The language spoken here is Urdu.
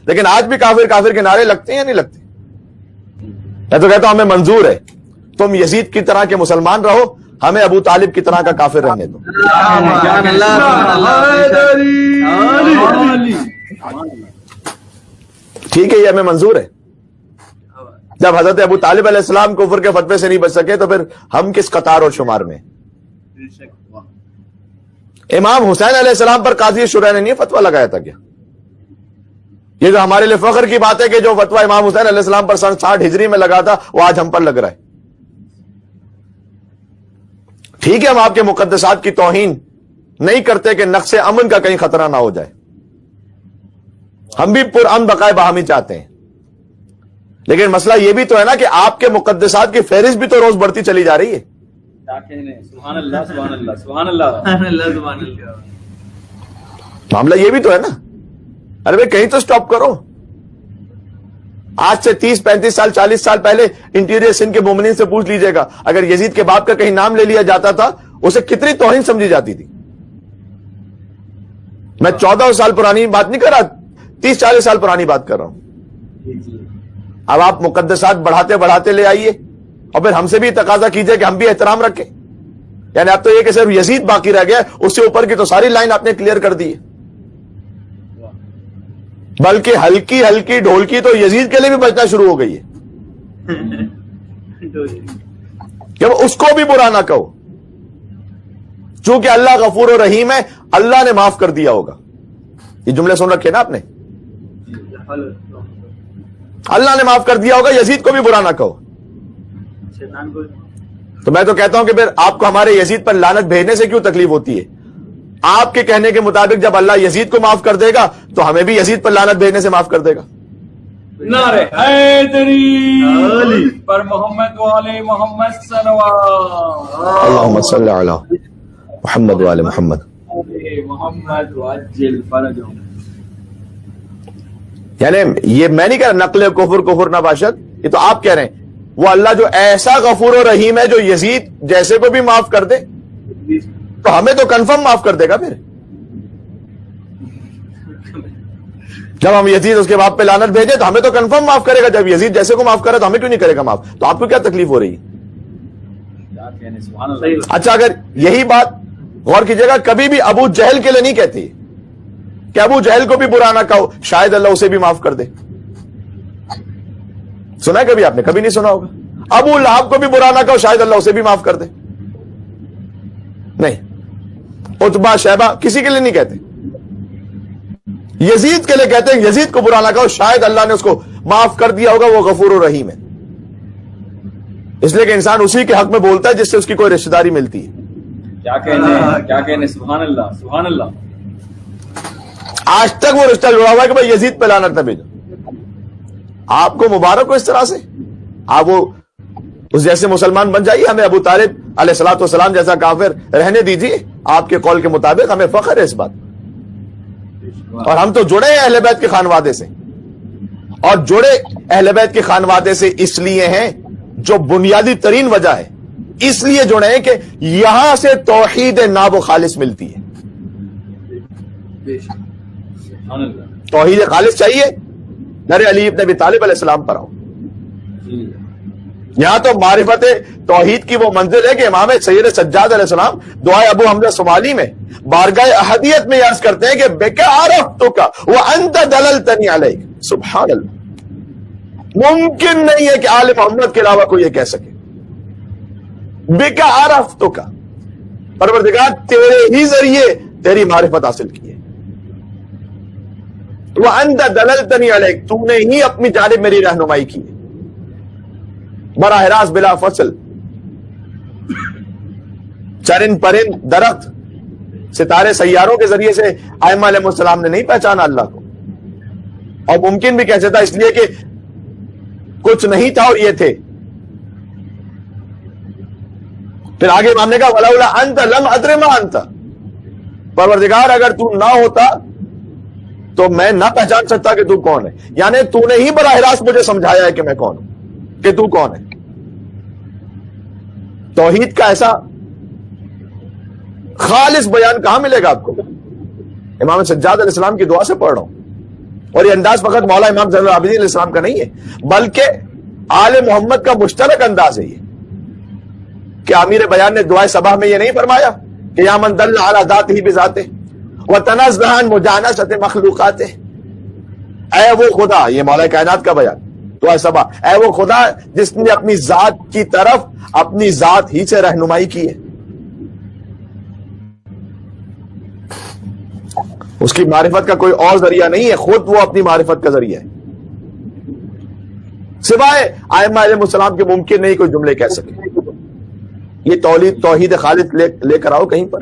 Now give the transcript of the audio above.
لیکن آج بھی کافر کافر کے نعرے لگتے ہیں یا نہیں لگتے؟ میں تو کہتا ہوں ہمیں منظور ہے، تم یزید کی طرح کے مسلمان رہو، ہمیں ابو طالب کی طرح کا کافر رہنے دو۔ ٹھیک ہے، یہ ہمیں منظور ہے۔ جب حضرت ابو طالب علیہ السلام کفر کے فتوے سے نہیں بچ سکے تو پھر ہم کس قطار اور شمار میں؟ امام حسین علیہ السلام پر قاضی شرح نے نہیں فتویٰ لگایا تھا کیا؟ یہ جو ہمارے لیے فخر کی بات ہے کہ جو فتویٰ امام حسین علیہ السلام پر سن 60 ہجری میں لگا تھا وہ آج ہم پر لگ رہا ہے۔ ٹھیک ہے، ہم آپ کے مقدسات کی توہین نہیں کرتے کہ نقص امن کا کہیں خطرہ نہ ہو جائے، ہم بھی پرامن بقائے باہمی چاہتے ہیں، لیکن مسئلہ یہ بھی تو ہے نا کہ آپ کے مقدسات کی فہرست بھی تو روز بڑھتی چلی جا رہی ہے۔ سبحان اللہ سبحان اللہ سبحان اللہ سبحان اللہ۔ معاملہ یہ بھی تو ہے نا، ارے بھائی کہیں تو سٹاپ کرو۔ آج سے 30 35 سال 40 سال پہلے انٹیریئر سندھ کے مومنین سے پوچھ لیجئے گا، اگر یزید کے باپ کا کہیں نام لے لیا جاتا تھا اسے کتنی توہین سمجھی جاتی تھی۔ میں 14 سال پرانی بات نہیں کر رہا، 30 40 سال پرانی بات کر رہا ہوں۔ اب آپ مقدسات بڑھاتے بڑھاتے لے آئیے اور پھر ہم سے بھی تقاضا کیجئے کہ ہم بھی احترام رکھیں۔ یعنی اب تو یہ کہ صرف یزید باقی رہ گیا، اس سے اوپر کی تو ساری لائن آپ نے کلیئر کر دی ہے، بلکہ ہلکی ہلکی ڈھولکی تو یزید کے لیے بھی بجنا شروع ہو گئی ہے کہ اس کو بھی برا نہ کہو، چونکہ اللہ غفور و رحیم ہے، اللہ نے معاف کر دیا ہوگا۔ یہ جملے سن رکھے نا آپ نے، اللہ نے معاف کر دیا ہوگا، یزید کو بھی برا نہ کہو۔ تو میں تو کہتا ہوں کہ پھر آپ کو ہمارے یزید پر لعنت بھیجنے سے کیوں تکلیف ہوتی ہے؟ آپ کے کہنے کے مطابق جب اللہ یزید کو معاف کر دے گا تو ہمیں بھی یزید پر لعنت بھیجنے سے معاف کر دے گا۔ نعرہ حیدری پر محمد والے محمد صلوات اللہم صلی علی محمد والے محمد۔ محمد وعجل فرجهم۔ یعنی یہ میں نہیں کہہ رہا نقل کفر کفر نہ باشد، یہ تو آپ کہہ رہے ہیں وہ اللہ جو ایسا غفور و رحیم ہے جو یزید جیسے کو بھی معاف کر دے تو ہمیں تو کنفرم معاف کر دے گا۔ پھر جب ہم یزید اس کے باپ پہ لعنت بھیجے تو ہمیں تو کنفرم معاف کرے گا، جب یزید جیسے کو معاف کرے تو ہمیں کیوں نہیں کرے گا معاف؟ تو آپ کو کیا تکلیف ہو رہی ہے؟ اچھا اگر یہی بات غور کیجیے گا، کبھی بھی ابو جہل کے لیے نہیں کہتی کہ ابو جہل کو بھی برا نہ کہو، شاید اللہ اسے بھی معاف کر دے۔ سنا ہے کبھی آپ نے؟ کبھی نہیں سنا ہوگا۔ ابو لہب کو بھی برا نہ کہو، شاید اللہ اسے بھی معاف کر دے۔ نہیں، عتبہ شیبہ کسی کے لیے نہیں کہتے، یزید کے لیے کہتے ہیں یزید کو برا نہ کہو، شاید اللہ نے اس کو معاف کر دیا ہوگا، وہ غفور و رحیم ہے۔ اس لیے کہ انسان اسی کے حق میں بولتا ہے جس سے اس کی کوئی رشتہ داری ملتی ہے۔ کیا کہنے سبحان اللہ سبحان اللہ۔ آج تک وہ رشتہ جڑا ہوا ہے کہ بھائی یزید پہ لعنت نہ بھیجو۔ آپ کو مبارک ہو اس طرح سے، آپ وہ اس جیسے مسلمان بن جائیے، ہمیں ابو طالب علیہ الصلوۃ والسلام جیسا کافر رہنے دیجیے۔ آپ کے قول کے مطابق ہمیں فخر ہے اس بات، اور ہم تو جڑے ہیں اہل بیت کے خانوادے سے، اور جڑے اہل بیت کے خانوادے سے اس لیے ہیں، جو بنیادی ترین وجہ ہے اس لیے جڑے ہیں کہ یہاں سے توحید ناب و خالص ملتی ہے۔ توحید خالص چاہیے، نر علی ابن ابی طالب علیہ السلام پر آؤ۔ یہاں تو معرفت توحید کی وہ منزل ہے کہ امام سید سجاد علیہ السلام دعائے ابو حمزہ صومالی میں بارگاہ احدیت میں عرض کرتے ہیں کہ بِکَ عَرَفْتُکَ وَأَنْتَ دَلَلْتَنِی عَلَیک۔ سبحان اللہ، ممکن نہیں ہے کہ آل محمد کے علاوہ کوئی یہ کہہ سکے۔ بِکَ عَرَفْتُکَ، پروردگار تیرے ہی ذریعے تیری معرفت حاصل کی ہے۔ وَأَنْتَ دَلَلْتَنِی عَلَیک، تو نے ہی اپنی جانب میری رہنمائی کی ہے، براہ راست بلا فصل، چرند پرند درخت ستارے سیاروں کے ذریعے سے ائمہ علیہ السلام نے نہیں پہچانا اللہ کو، اور ممکن بھی کیسے تھا؟ اس لیے کہ کچھ نہیں تھا اور یہ تھے۔ پھر آگے امام نے کہا وَلَوْلَا أَنْتَ لَمْ أَدْرِ مَا أَنْتَ، پروردگار اگر تو نہ ہوتا تو میں نہ پہچان سکتا کہ تو کون ہے۔ یعنی تو نے ہی براہ راست مجھے سمجھایا ہے کہ میں کون ہوں، کہ تو کون ہے۔ توحید کا ایسا خالص بیان کہاں ملے گا آپ کو؟ امام سجاد علیہ السلام کی دعا سے پڑھ رہا ہوں، اور یہ انداز فقط مولا امام زین العابدین علیہ السلام کا نہیں ہے، بلکہ آل محمد کا مشترک انداز ہے یہ. کہ امیر بیان نے دعائے صباح میں یہ نہیں فرمایا کہ یا من دل علی ذاتہ بذاتہ وتنزہ عن مجانست مخلوقاتہ، اے وہ خدا، یہ مولا کائنات کا بیان دعائے صباح، اے وہ خدا جس نے اپنی ذات کی طرف اپنی ذات ہی سے رہنمائی کی ہے. اس کی معرفت کا کوئی اور ذریعہ نہیں ہے، خود وہ اپنی معرفت کا ذریعہ ہے. سوائے ائمہ علیہ السلام کے ممکن نہیں کوئی جملے کہہ سکے. یہ توحید خالص لے کر آؤ کہیں پر.